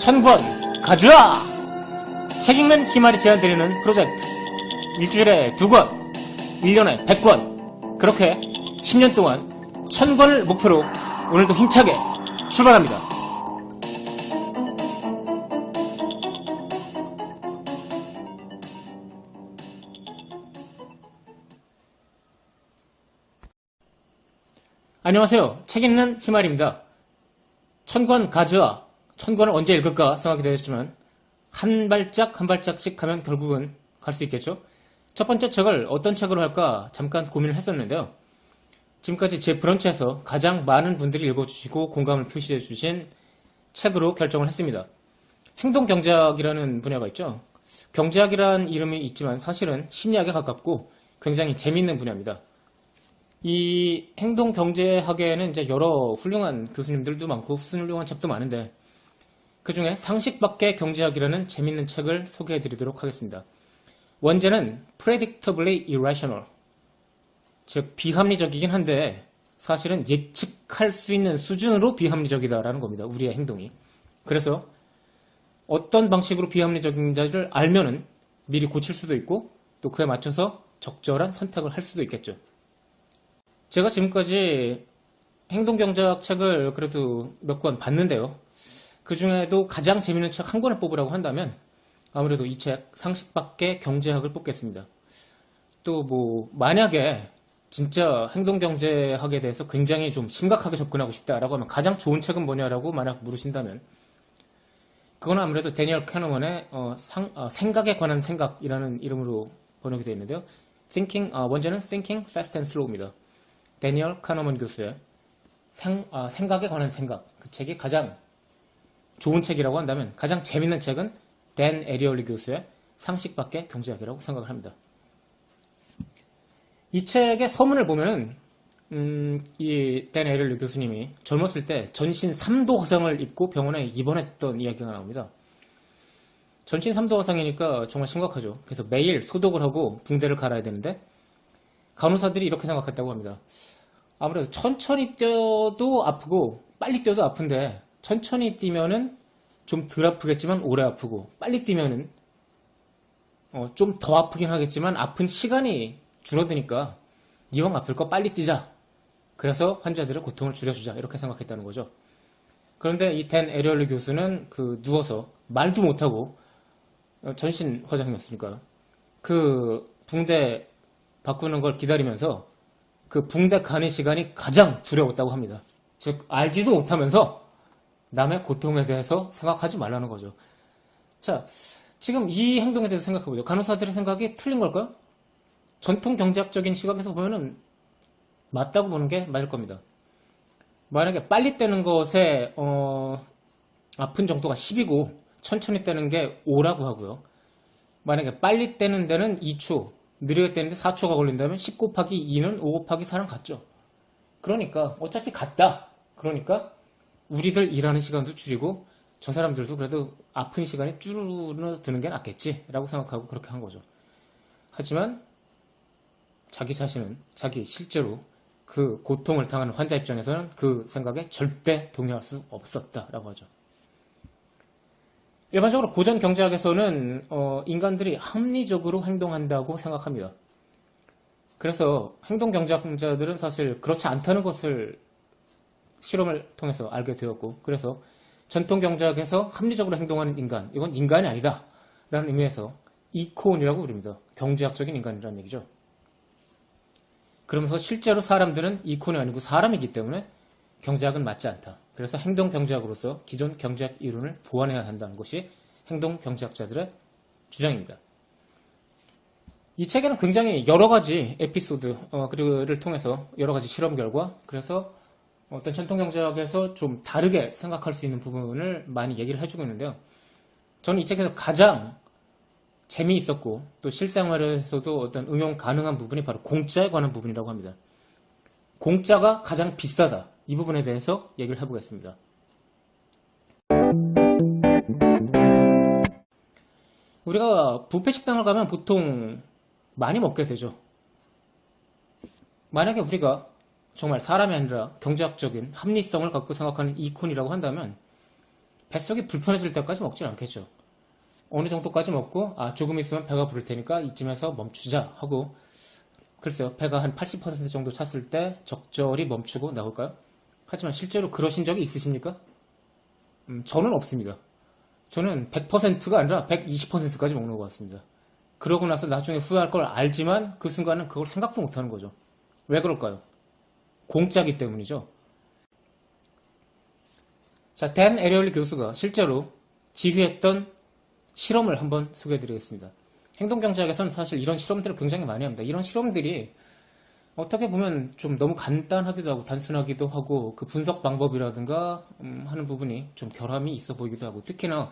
1000권 가져와! 책 읽는 희말이 제안드리는 프로젝트. 일주일에 2권, 1년에 100권, 그렇게 10년 동안 1000권을 목표로 오늘도 힘차게 출발합니다. 안녕하세요. 책 읽는 희말입니다. 1000권 가져와. 1000권을 언제 읽을까 생각이 되었지만 한 발짝 한 발짝씩 가면 결국은 갈 수 있겠죠. 첫 번째 책을 어떤 책으로 할까 잠깐 고민을 했었는데요. 지금까지 제 브런치에서 가장 많은 분들이 읽어주시고 공감을 표시해 주신 책으로 결정을 했습니다. 행동경제학이라는 분야가 있죠. 경제학이라는 이름이 있지만 사실은 심리학에 가깝고 굉장히 재미있는 분야입니다. 이 행동경제학에는 이제 여러 훌륭한 교수님들도 많고 훌륭한 책도 많은데 그 중에 상식밖의 경제학이라는 재밌는 책을 소개해 드리도록 하겠습니다. 원제는 Predictably Irrational, 즉 비합리적이긴 한데 사실은 예측할 수 있는 수준으로 비합리적이다라는 겁니다. 우리의 행동이. 그래서 어떤 방식으로 비합리적인지를 알면은 미리 고칠 수도 있고 또 그에 맞춰서 적절한 선택을 할 수도 있겠죠. 제가 지금까지 행동경제학 책을 그래도 몇 권 봤는데요. 그 중에도 가장 재밌는 책 한 권을 뽑으라고 한다면 아무래도 이 책 상식밖의 경제학을 뽑겠습니다. 또 뭐 만약에 진짜 행동경제학에 대해서 굉장히 좀 심각하게 접근하고 싶다라고 하면 가장 좋은 책은 뭐냐라고 만약 물으신다면 그건 아무래도 데니얼 카너먼의 생각에 관한 생각이라는 이름으로 번역이 되어 있는데요. 원제는 Thinking Fast and Slow입니다. 데니얼 카너먼 교수의 생각에 관한 생각, 그 책이 가장 좋은 책이라고 한다면 가장 재밌는 책은 댄 에리얼리 교수의 상식밖의 경제학이라고 생각을 합니다. 이 책의 서문을 보면은 이 댄 에리얼리 교수님이 젊었을 때 전신 3도 화상을 입고 병원에 입원했던 이야기가 나옵니다. 전신 3도 화상이니까 정말 심각하죠. 그래서 매일 소독을 하고 붕대를 갈아야 되는데 간호사들이 이렇게 생각했다고 합니다. 아무래도 천천히 뛰어도 아프고 빨리 뛰어도 아픈데 천천히 뛰면은 좀 덜 아프겠지만 오래 아프고 빨리 뛰면은 좀 더 아프긴 하겠지만 아픈 시간이 줄어드니까 이왕 아플 거 빨리 뛰자. 그래서 환자들의 고통을 줄여주자 이렇게 생각했다는 거죠. 그런데 이 댄 에리얼리 교수는 누워서 말도 못하고 전신 화장이었으니까 그 붕대 바꾸는 걸 기다리면서 그 붕대 가는 시간이 가장 두려웠다고 합니다. 즉 알지도 못하면서 남의 고통에 대해서 생각하지 말라는 거죠. 자, 지금 이 행동에 대해서 생각해보죠. 간호사들의 생각이 틀린 걸까요? 전통 경제학적인 시각에서 보면은 맞다고 보는 게 맞을 겁니다. 만약에 빨리 떼는 것에 아픈 정도가 10이고 천천히 떼는 게 5라고 하고요. 만약에 빨리 떼는 데는 2초, 느리게 떼는데 4초가 걸린다면 10 곱하기 2는 5 곱하기 4랑 같죠. 그러니까 어차피 같다. 그러니까 우리들 일하는 시간도 줄이고 저 사람들도 그래도 아픈 시간이 줄어드는 게 낫겠지 라고 생각하고 그렇게 한 거죠. 하지만 자기 자신은 실제로 그 고통을 당하는 환자 입장에서는 그 생각에 절대 동의할 수 없었다라고 하죠. 일반적으로 고전 경제학에서는 인간들이 합리적으로 행동한다고 생각합니다. 그래서 행동 경제학자들은 사실 그렇지 않다는 것을 실험을 통해서 알게 되었고 그래서 전통 경제학에서 합리적으로 행동하는 인간, 이건 인간이 아니다 라는 의미에서 이코온이라고 부릅니다. 경제학적인 인간이라는 얘기죠. 그러면서 실제로 사람들은 이코온이 아니고 사람이기 때문에 경제학은 맞지 않다. 그래서 행동 경제학으로서 기존 경제학 이론을 보완해야 한다는 것이 행동 경제학자들의 주장입니다. 이 책에는 굉장히 여러 가지 에피소드를 통해서 여러 가지 실험 결과, 그래서 어떤 전통 경제학에서 좀 다르게 생각할 수 있는 부분을 많이 얘기를 해주고 있는데요. 저는 이 책에서 가장 재미있었고 또 실생활에서도 어떤 응용 가능한 부분이 바로 공짜에 관한 부분이라고 합니다. 공짜가 가장 비싸다. 이 부분에 대해서 얘기를 해보겠습니다. 우리가 뷔페 식당을 가면 보통 많이 먹게 되죠. 만약에 우리가 정말 사람이 아니라 경제학적인 합리성을 갖고 생각하는 이콘이라고 한다면 뱃속이 불편해질 때까지 먹진 않겠죠. 어느 정도까지 먹고 조금 있으면 배가 부를 테니까 이쯤에서 멈추자 하고 글쎄요. 배가 한 80% 정도 찼을 때 적절히 멈추고 나올까요? 하지만 실제로 그러신 적이 있으십니까? 저는 없습니다. 저는 100%가 아니라 120%까지 먹는 것 같습니다. 그러고 나서 나중에 후회할 걸 알지만 그 순간은 그걸 생각도 못하는 거죠. 왜 그럴까요? 공짜기 때문이죠. 자, 댄 에리얼리 교수가 실제로 지휘했던 실험을 한번 소개해드리겠습니다. 행동경제학에서는 사실 이런 실험들을 굉장히 많이 합니다. 이런 실험들이 어떻게 보면 좀 너무 간단하기도 하고 단순하기도 하고 그 분석 방법이라든가 하는 부분이 좀 결함이 있어 보이기도 하고 특히나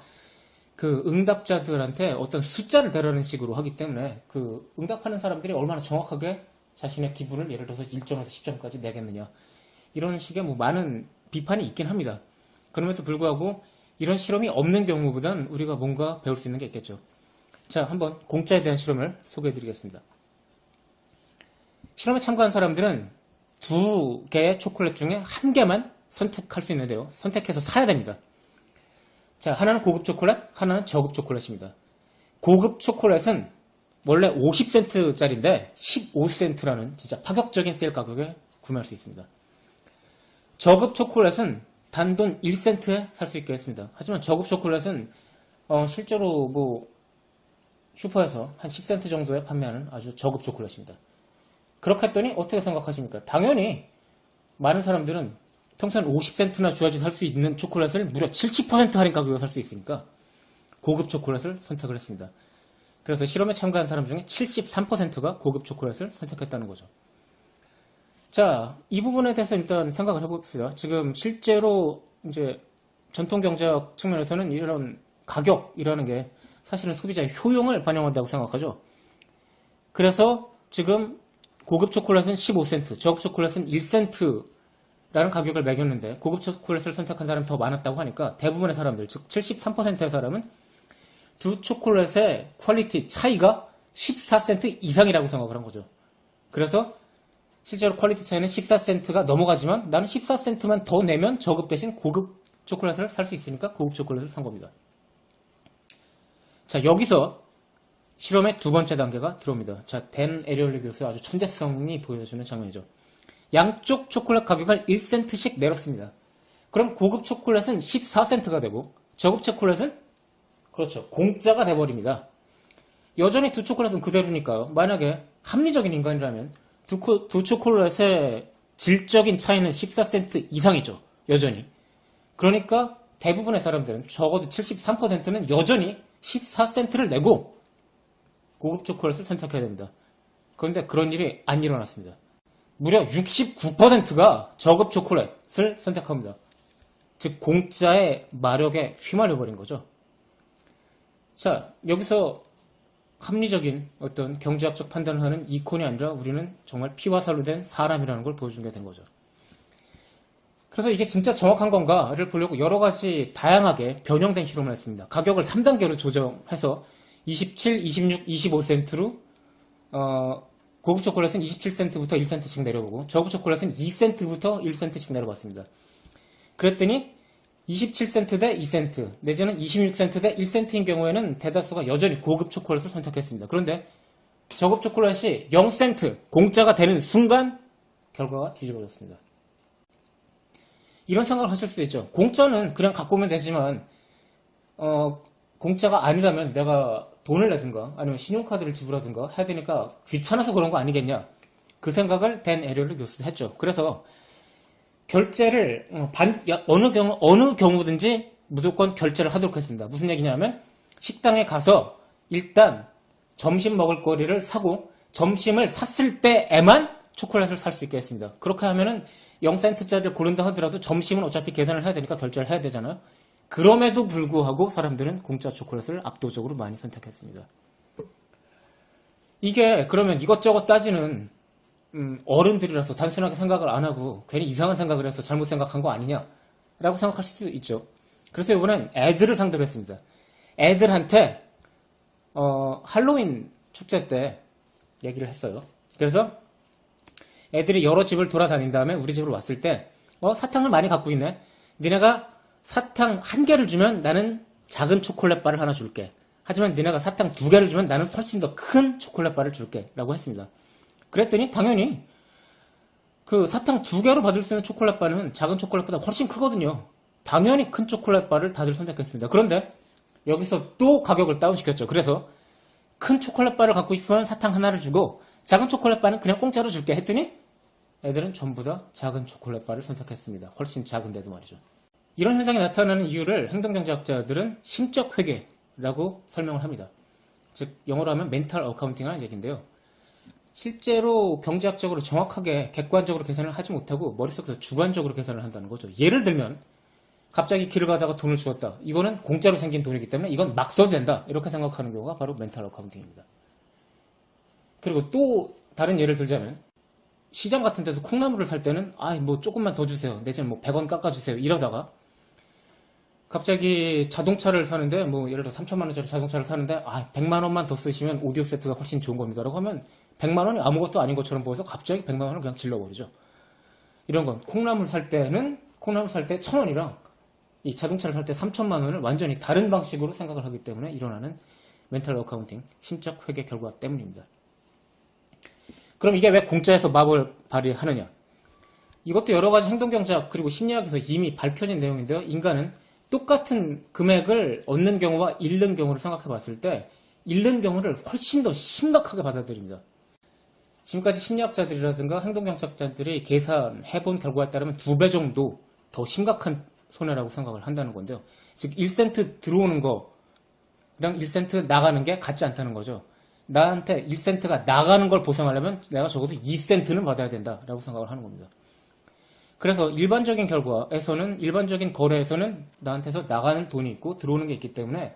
그 응답자들한테 어떤 숫자를 대라는 식으로 하기 때문에 그 응답하는 사람들이 얼마나 정확하게 자신의 기분을 예를 들어서 1점에서 10점까지 내겠느냐 이런 식의 뭐 많은 비판이 있긴 합니다. 그럼에도 불구하고 이런 실험이 없는 경우보단 우리가 뭔가 배울 수 있는 게 있겠죠. 자, 한번 공짜에 대한 실험을 소개해 드리겠습니다. 실험에 참가한 사람들은 2개의 초콜릿 중에 1개만 선택할 수 있는데요. 선택해서 사야 됩니다. 자, 하나는 고급 초콜릿, 하나는 저급 초콜릿입니다. 고급 초콜릿은 원래 50센트짜리인데 15센트라는 진짜 파격적인 세일 가격에 구매할 수 있습니다. 저급 초콜릿은 단돈 1센트에 살 수 있게 했습니다. 하지만 저급 초콜릿은 실제로 뭐 슈퍼에서 한 10센트 정도에 판매하는 아주 저급 초콜릿입니다. 그렇게 했더니 어떻게 생각하십니까? 당연히 많은 사람들은 평소엔 50센트나 줘야지 살 수 있는 초콜릿을 무려 70% 할인 가격에 살 수 있으니까 고급 초콜릿을 선택을 했습니다. 그래서 실험에 참가한 사람 중에 73%가 고급 초콜릿을 선택했다는 거죠. 자, 이 부분에 대해서 일단 생각을 해봅시다. 지금 실제로 이제 전통 경제학 측면에서는 이런 가격이라는 게 사실은 소비자의 효용을 반영한다고 생각하죠. 그래서 지금 고급 초콜릿은 15센트, 저급 초콜릿은 1센트라는 가격을 매겼는데 고급 초콜릿을 선택한 사람이 더 많았다고 하니까 대부분의 사람들, 즉 73%의 사람은 두 초콜릿의 퀄리티 차이가 14센트 이상이라고 생각을 한 거죠. 그래서 실제로 퀄리티 차이는 14센트가 넘어가지만 나는 14센트만 더 내면 저급 대신 고급 초콜릿을 살 수 있으니까 고급 초콜릿을 산 겁니다. 자, 여기서 실험의 두 번째 단계가 들어옵니다. 자, 댄 에리얼리 교수의 아주 천재성이 보여주는 장면이죠. 양쪽 초콜릿 가격을 1센트씩 내렸습니다. 그럼 고급 초콜릿은 14센트가 되고 저급 초콜릿은 그렇죠. 공짜가 돼버립니다. 여전히 두 초콜릿은 그대로니까요. 만약에 합리적인 인간이라면 두 초콜릿의 질적인 차이는 14센트 이상이죠. 여전히. 그러니까 대부분의 사람들은 적어도 73%는 여전히 14센트를 내고 고급 초콜릿을 선택해야 됩니다. 그런데 그런 일이 안 일어났습니다. 무려 69%가 저급 초콜릿을 선택합니다. 즉 공짜의 마력에 휘말려버린 거죠. 자, 여기서 합리적인 어떤 경제학적 판단을 하는 이콘이 아니라 우리는 정말 피와 살로 된 사람이라는 걸 보여준 게 된 거죠. 그래서 이게 진짜 정확한 건가를 보려고 여러 가지 다양하게 변형된 실험을 했습니다. 가격을 3단계로 조정해서 27, 26, 25센트로 고급 초콜릿은 27센트부터 1센트씩 내려보고 저급 초콜릿은 2센트부터 1센트씩 내려봤습니다. 그랬더니 27센트 대 2센트 내지는 26센트 대 1센트인 경우에는 대다수가 여전히 고급 초콜릿을 선택했습니다. 그런데 저급 초콜릿이 0센트 공짜가 되는 순간 결과가 뒤집어졌습니다. 이런 생각을 하실 수도 있죠. 공짜는 그냥 갖고 오면 되지만 공짜가 아니라면 내가 돈을 내든가 아니면 신용카드를 지불하든가 해야 되니까 귀찮아서 그런 거 아니겠냐. 그 생각을 댄 에리얼리 교수도 했죠. 그래서 결제를 어느 경우든지 무조건 결제를 하도록 했습니다. 무슨 얘기냐면 식당에 가서 일단 점심 먹을 거리를 사고 점심을 샀을 때에만 초콜릿을 살 수 있게 했습니다. 그렇게 하면은 0센트짜리를 고른다 하더라도 점심은 어차피 계산을 해야 되니까 결제를 해야 되잖아요. 그럼에도 불구하고 사람들은 공짜 초콜릿을 압도적으로 많이 선택했습니다. 이게 그러면 이것저것 따지는 어른들이라서 단순하게 생각을 안 하고 괜히 이상한 생각을 해서 잘못 생각한 거 아니냐라고 생각할 수도 있죠. 그래서 이번엔 애들을 상대로 했습니다. 애들한테 할로윈 축제 때 얘기를 했어요. 그래서 애들이 여러 집을 돌아다닌 다음에 우리 집으로 왔을 때 사탕을 많이 갖고 있네. 니네가 사탕 한 개를 주면 나는 작은 초콜릿바를 하나 줄게. 하지만 니네가 사탕 두 개를 주면 나는 훨씬 더 큰 초콜릿바를 줄게. 라고 했습니다. 그랬더니 당연히 그 사탕 두 개로 받을 수 있는 초콜릿바는 작은 초콜릿보다 훨씬 크거든요. 당연히 큰 초콜릿바를 다들 선택했습니다. 그런데 여기서 또 가격을 다운시켰죠. 그래서 큰 초콜릿바를 갖고 싶으면 사탕 하나를 주고 작은 초콜릿바는 그냥 공짜로 줄게 했더니 애들은 전부 다 작은 초콜릿바를 선택했습니다. 훨씬 작은데도 말이죠. 이런 현상이 나타나는 이유를 행동경제학자들은 심적 회계라고 설명을 합니다. 즉 영어로 하면 멘탈 어카운팅이라는 얘기인데요. 실제로 경제학적으로 정확하게 객관적으로 계산을 하지 못하고 머릿속에서 주관적으로 계산을 한다는 거죠. 예를 들면 갑자기 길을 가다가 돈을 주었다. 이거는 공짜로 생긴 돈이기 때문에 이건 막 써도 된다. 이렇게 생각하는 경우가 바로 멘탈 어카운팅입니다. 그리고 또 다른 예를 들자면 시장 같은 데서 콩나물을 살 때는 뭐 조금만 더 주세요. 내지는 뭐 100원 깎아주세요. 이러다가 갑자기 자동차를 사는데 예를 들어 3천만 원짜리 자동차를 사는데 100만 원만 더 쓰시면 오디오 세트가 훨씬 좋은 겁니다. 라고 하면 100만 원이 아무것도 아닌 것처럼 보여서 갑자기 100만 원을 그냥 질러버리죠. 이런 건 콩나물 살 때 1,000원이랑 이 자동차를 살 때 3천만 원을 완전히 다른 방식으로 생각을 하기 때문에 일어나는 멘탈 어카운팅, 심적 회계 결과 때문입니다. 그럼 이게 왜 공짜에서 마법을 발휘하느냐? 이것도 여러 가지 행동경제학 그리고 심리학에서 이미 밝혀진 내용인데요. 인간은 똑같은 금액을 얻는 경우와 잃는 경우를 생각해 봤을 때 잃는 경우를 훨씬 더 심각하게 받아들입니다. 지금까지 심리학자들이라든가 행동경제학자들이 계산해본 결과에 따르면 2배 정도 더 심각한 손해라고 생각을 한다는 건데요. 즉 1센트 들어오는 거랑 1센트 나가는 게 같지 않다는 거죠. 나한테 1센트가 나가는 걸 보상하려면 내가 적어도 2센트는 받아야 된다라고 생각을 하는 겁니다. 그래서 일반적인 거래에서는 나한테서 나가는 돈이 있고 들어오는 게 있기 때문에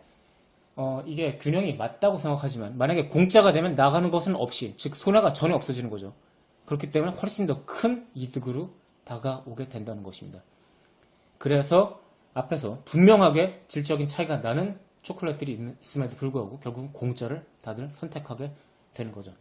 이게 균형이 맞다고 생각하지만 만약에 공짜가 되면 나가는 것은 없이, 즉 손해가 전혀 없어지는 거죠. 그렇기 때문에 훨씬 더 큰 이득으로 다가오게 된다는 것입니다. 그래서 앞에서 분명하게 질적인 차이가 나는 초콜릿들이 있음에도 불구하고 결국은 공짜를 다들 선택하게 되는 거죠.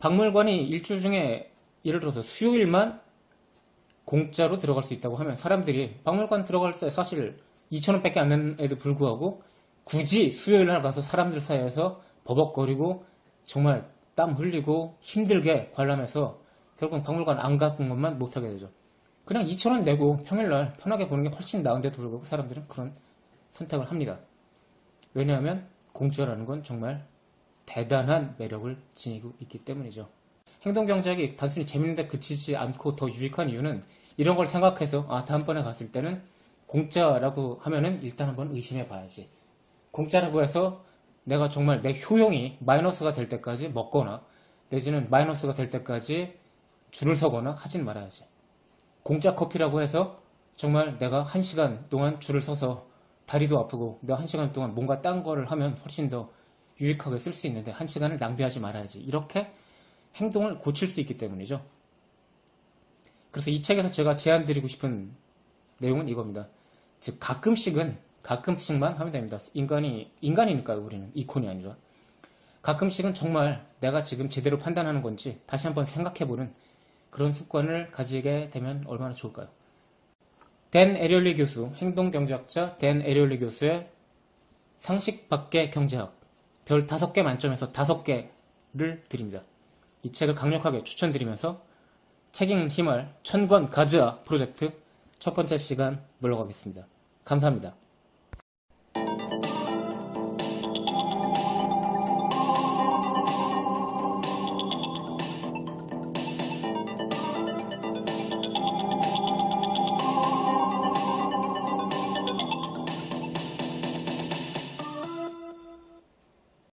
박물관이 일주일 중에 예를 들어서 수요일만 공짜로 들어갈 수 있다고 하면 사람들이 박물관 들어갈 때 사실 2,000원밖에 안 낸에도 불구하고 굳이 수요일날 가서 사람들 사이에서 버벅거리고 정말 땀 흘리고 힘들게 관람해서 결국은 박물관 안 가본 것만 못하게 되죠. 그냥 2,000원 내고 평일날 편하게 보는 게 훨씬 나은데도 불구하고 사람들은 그런 선택을 합니다. 왜냐하면 공짜라는 건 정말 대단한 매력을 지니고 있기 때문이죠. 행동경제학이 단순히 재밌는데 그치지 않고 더 유익한 이유는 이런 걸 생각해서 다음번에 갔을 때는 공짜라고 하면은 일단 한번 의심해 봐야지. 공짜라고 해서 내가 정말 내 효용이 마이너스가 될 때까지 먹거나 내지는 마이너스가 될 때까지 줄을 서거나 하진 말아야지. 공짜 커피라고 해서 정말 내가 1시간 동안 줄을 서서 다리도 아프고 내가 1시간 동안 뭔가 딴 거를 하면 훨씬 더 유익하게 쓸 수 있는데 1시간을 낭비하지 말아야지. 이렇게 행동을 고칠 수 있기 때문이죠. 그래서 이 책에서 제가 제안드리고 싶은 내용은 이겁니다. 즉 가끔씩만 하면 됩니다. 인간이니까요. 우리는 이콘이 아니라. 가끔씩은 정말 내가 지금 제대로 판단하는 건지 다시 한번 생각해보는 그런 습관을 가지게 되면 얼마나 좋을까요? 댄 에리올리 교수, 행동경제학자 댄 에리올리 교수의 상식 밖의 경제학 별 5개 만점에서 5개를 드립니다. 이 책을 강력하게 추천드리면서 책 읽는 힘을 천권 가즈아 프로젝트 첫 번째 시간 물러가겠습니다. 감사합니다.